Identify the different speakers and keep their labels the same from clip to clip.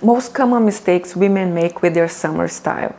Speaker 1: Most common mistakes women make with their summer style.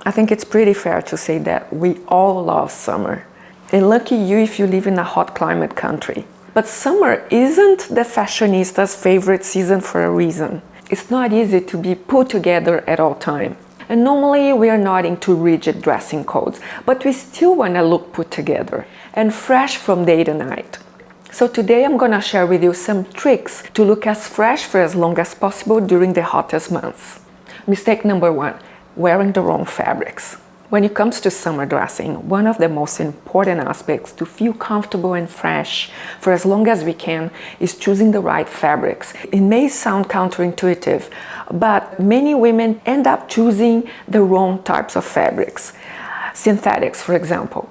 Speaker 1: I think it's pretty fair to say that we all love summer. And lucky you if you live in a hot climate country. But summer isn't the fashionista's favorite season for a reason. It's not easy to be put together at all time. And normally we are not into rigid dressing codes, but we still want to look put together and fresh from day to night. So today I'm gonna share with you some tricks to look as fresh for as long as possible during the hottest months. Mistake number 1, wearing the wrong fabrics. When it comes to summer dressing, one of the most important aspects to feel comfortable and fresh for as long as we can is choosing the right fabrics. It may sound counterintuitive, but many women end up choosing the wrong types of fabrics. Synthetics, for example.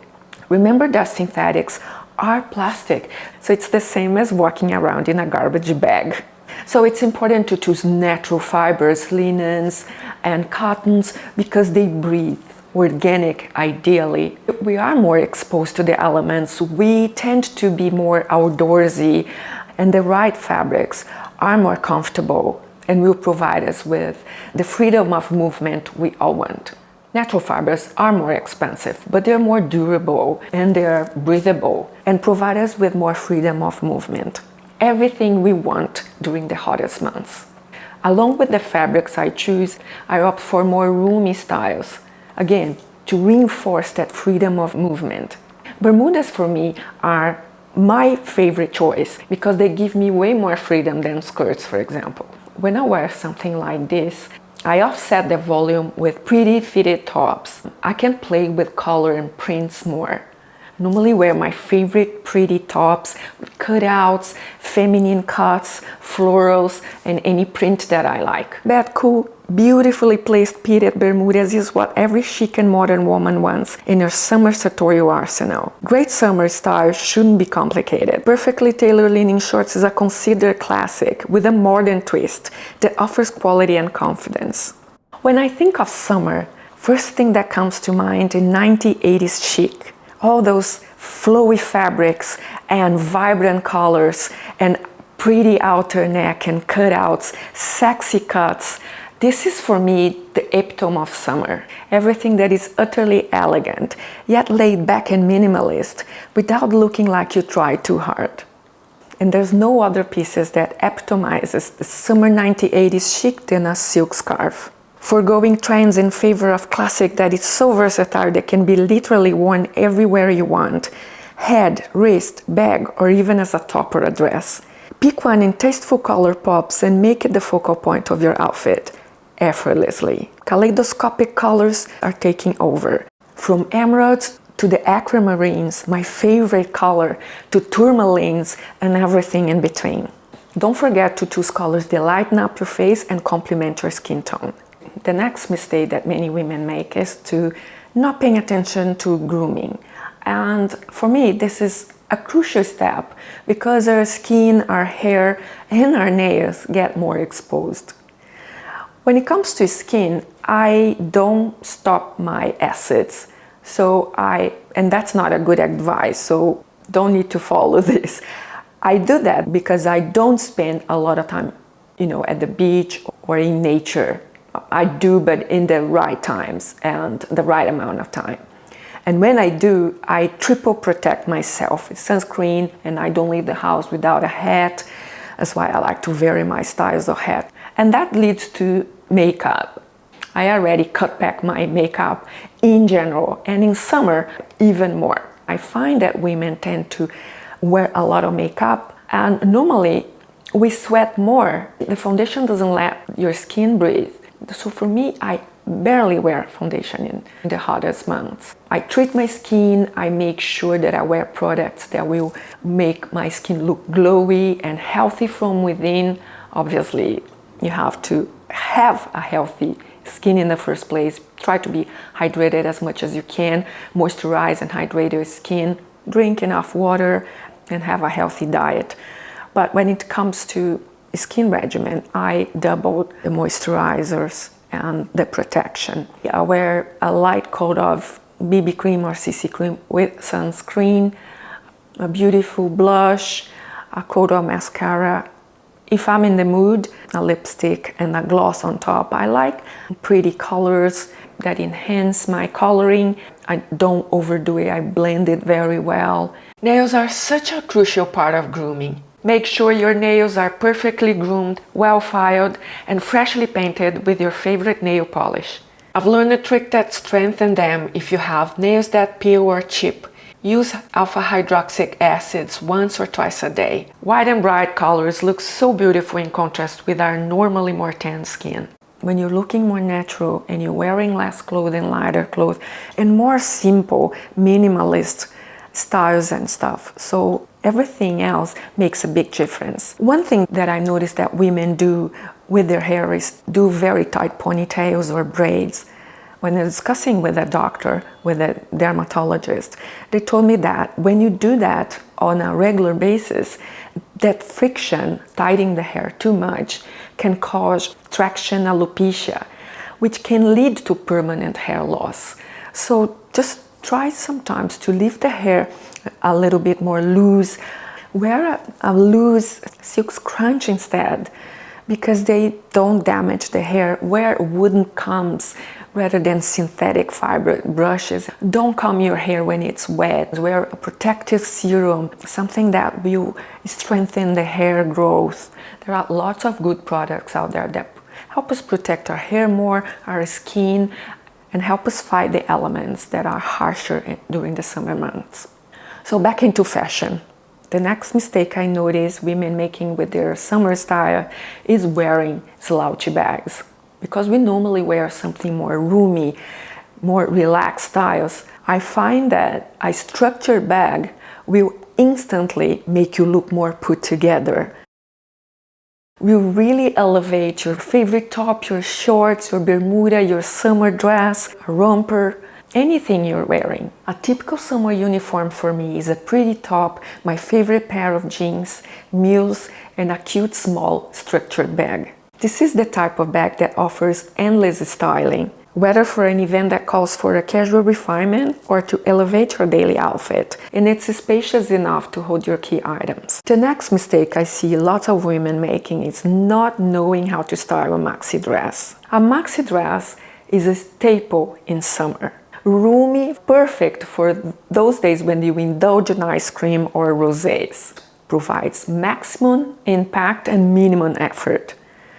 Speaker 1: Remember that synthetics are plastic, so it's the same as walking around in a garbage bag. So it's important to choose natural fibers, linens and cottons because they breathe. Organic, ideally. We are more exposed to the elements. We tend to be more outdoorsy, and the right fabrics are more comfortable and will provide us with the freedom of movement we all want. Natural fibers are more expensive, but they're more durable and they're breathable and provide us with more freedom of movement. Everything we want during the hottest months. Along with the fabrics I choose, I opt for more roomy styles. Again, to reinforce that freedom of movement. Bermudas for me are my favorite choice because they give me way more freedom than skirts, for example. When I wear something like this, I offset the volume with pretty fitted tops. I can play with color and prints more. Normally wear my favorite pretty tops with cutouts, feminine cuts, florals, and any print that I like. That cool, beautifully placed pleated Bermudas is what every chic and modern woman wants in her summer sartorial arsenal. Great summer style shouldn't be complicated. Perfectly tailored linen shorts is a considered classic with a modern twist that offers quality and confidence. When I think of summer, first thing that comes to mind is 1980s chic. All those flowy fabrics and vibrant colors and pretty outer neck and cutouts, sexy cuts. This is for me the epitome of summer. Everything that is utterly elegant, yet laid back and minimalist, without looking like you tried too hard. And there's no other pieces that epitomizes the summer 1980s chic than a silk scarf. Forgoing trends in favor of classic that is so versatile that can be literally worn everywhere you want. Head, wrist, bag, or even as a top or a dress. Pick one in tasteful color pops and make it the focal point of your outfit, effortlessly. Kaleidoscopic colors are taking over. From emeralds to the aquamarines, my favorite color, to tourmalines and everything in between. Don't forget to choose colors that lighten up your face and complement your skin tone. The next mistake that many women make is to not paying attention to grooming. And for me, this is a crucial step because our skin, our hair, and our nails get more exposed. When it comes to skin, I don't stop my acids. And that's not a good advice, so don't need to follow this. I do that because I don't spend a lot of time, at the beach or in nature. I do, but in the right times and the right amount of time. And when I do, I triple protect myself with sunscreen, and I don't leave the house without a hat. That's why I like to vary my styles of hat. And that leads to makeup. I already cut back my makeup in general, and in summer even more. I find that women tend to wear a lot of makeup, and normally we sweat more. The foundation doesn't let your skin breathe. So for me, I barely wear foundation in the hottest months. I treat my skin, I make sure that I wear products that will make my skin look glowy and healthy from within. Obviously, you have to have a healthy skin in the first place. Try to be hydrated as much as you can, moisturize and hydrate your skin, drink enough water, and have a healthy diet. But when it comes to skin regimen, I double the moisturizers and the protection. I wear a light coat of BB cream or CC cream with sunscreen, a beautiful blush, a coat of mascara. If I'm in the mood, a lipstick and a gloss on top. I like pretty colors that enhance my coloring. I don't overdo it, I blend it very well. Nails are such a crucial part of grooming. Make sure your nails are perfectly groomed, well filed, and freshly painted with your favorite nail polish. I've learned a trick that strengthens them if you have nails that peel or chip. Use alpha hydroxy acids once or twice a day. White and bright colors look so beautiful in contrast with our normally more tan skin. When you're looking more natural and you're wearing less clothing, lighter clothes, and more simple, minimalist styles and stuff. So everything else makes a big difference. One thing that I noticed that women do with their hair is do very tight ponytails or braids. When I'm discussing with a doctor, with a dermatologist, they told me that when you do that on a regular basis, that friction, tightening the hair too much, can cause traction alopecia, which can lead to permanent hair loss. So just try sometimes to leave the hair a little bit more loose. Wear a loose silk scrunch instead, because they don't damage the hair. Wear wooden combs rather than synthetic fiber brushes. Don't comb your hair when it's wet. Wear a protective serum, something that will strengthen the hair growth. There are lots of good products out there that help us protect our hair more, our skin, and help us fight the elements that are harsher during the summer months. So back into fashion. The next mistake I notice women making with their summer style is wearing slouchy bags. Because we normally wear something more roomy, more relaxed styles, I find that a structured bag will instantly make you look more put together. Will really elevate your favorite top, your shorts, your bermuda, your summer dress, a romper, anything you're wearing. A typical summer uniform for me is a pretty top, my favorite pair of jeans, mules, and a cute small structured bag. This is the type of bag that offers endless styling, whether for an event that calls for a casual refinement or to elevate your daily outfit, and it's spacious enough to hold your key items. The next mistake I see lots of women making is not knowing how to style a maxi dress. A maxi dress is a staple in summer. Roomy, perfect for those days when you indulge in ice cream or rosés. Provides maximum impact and minimum effort.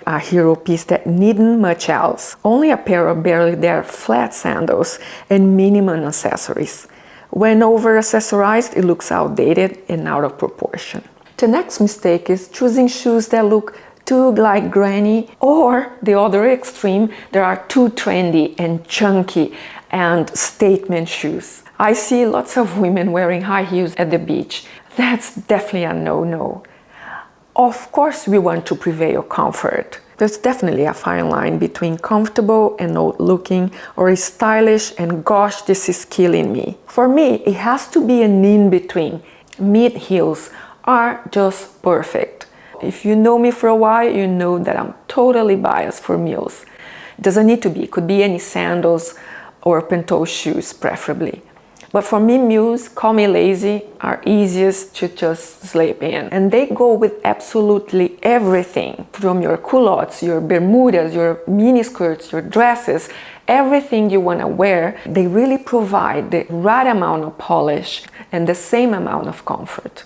Speaker 1: A hero piece that needn't much else. Only a pair of barely there flat sandals and minimum accessories. When over-accessorized, it looks outdated and out of proportion. The next mistake is choosing shoes that look too like granny, or the other extreme, they are too trendy and chunky and statement shoes. I see lots of women wearing high heels at the beach. That's definitely a no-no. Of course, we want to prevail comfort. There's definitely a fine line between comfortable and old-looking or stylish and gosh, this is killing me. For me, it has to be an in-between. Mid-heels are just perfect. If you know me for a while, you know that I'm totally biased for mules. It doesn't need to be. It could be any sandals or open-toe shoes, preferably. But for me, mules, call me lazy, are easiest to just slip in. And they go with absolutely everything. From your culottes, your bermudas, your miniskirts, your dresses, everything you want to wear, they really provide the right amount of polish and the same amount of comfort.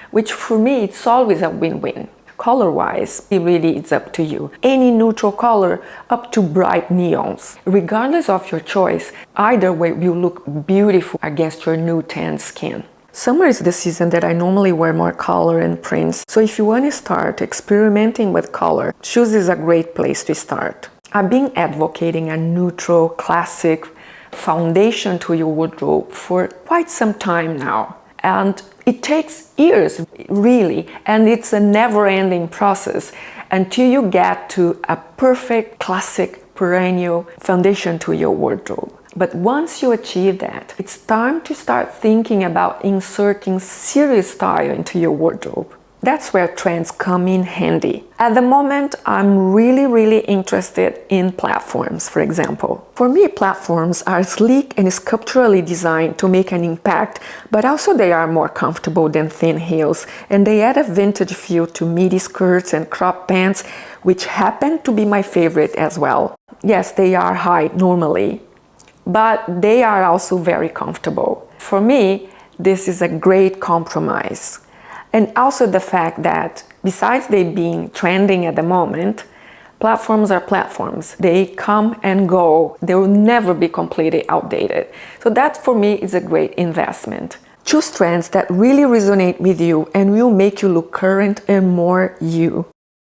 Speaker 1: Which for me, it's always a win-win. Color-wise, it really is up to you. Any neutral color up to bright neons. Regardless of your choice, either way will look beautiful against your new tan skin. Summer is the season that I normally wear more color and prints, so if you want to start experimenting with color, shoes is a great place to start. I've been advocating a neutral, classic foundation to your wardrobe for quite some time now. And it takes years, really, and it's a never-ending process until you get to a perfect, classic, perennial foundation to your wardrobe. But once you achieve that, it's time to start thinking about inserting serious style into your wardrobe. That's where trends come in handy. At the moment, I'm really interested in platforms, for example. For me, platforms are sleek and sculpturally designed to make an impact, but also they are more comfortable than thin heels, and they add a vintage feel to midi skirts and crop pants, which happen to be my favorite as well. Yes, they are high normally, but they are also very comfortable. For me, this is a great compromise. And also the fact that besides they being trending at the moment, platforms are platforms. They come and go. They will never be completely outdated. So that for me is a great investment. Choose trends that really resonate with you and will make you look current and more you.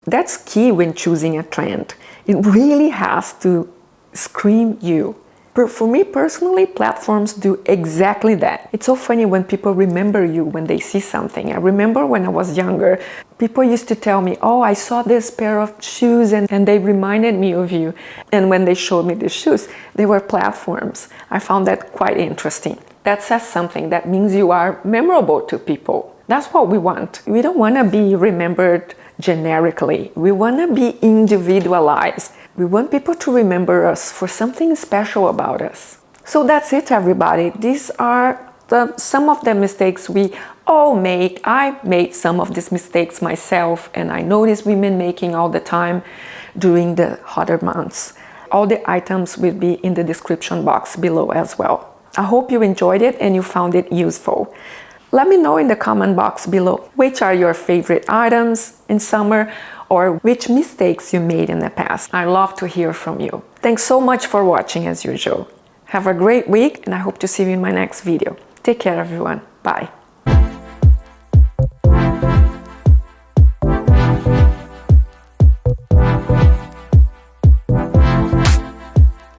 Speaker 1: That's key when choosing a trend. It really has to scream you. For me personally, platforms do exactly that. It's so funny when people remember you when they see something. I remember when I was younger, people used to tell me, oh, I saw this pair of shoes and they reminded me of you. And when they showed me the shoes, they were platforms. I found that quite interesting. That says something. That means you are memorable to people. That's what we want. We don't want to be remembered generically. We want to be individualized. We want people to remember us for something special about us. So that's it, everybody. These are some of the mistakes we all make. I made some of these mistakes myself, and I notice women making all the time during the hotter months. All the items will be in the description box below as well. I hope you enjoyed it and you found it useful. Let me know in the comment box below which are your favorite items in summer or which mistakes you made in the past. I love to hear from you. Thanks so much for watching as usual. Have a great week and I hope to see you in my next video. Take care everyone. Bye.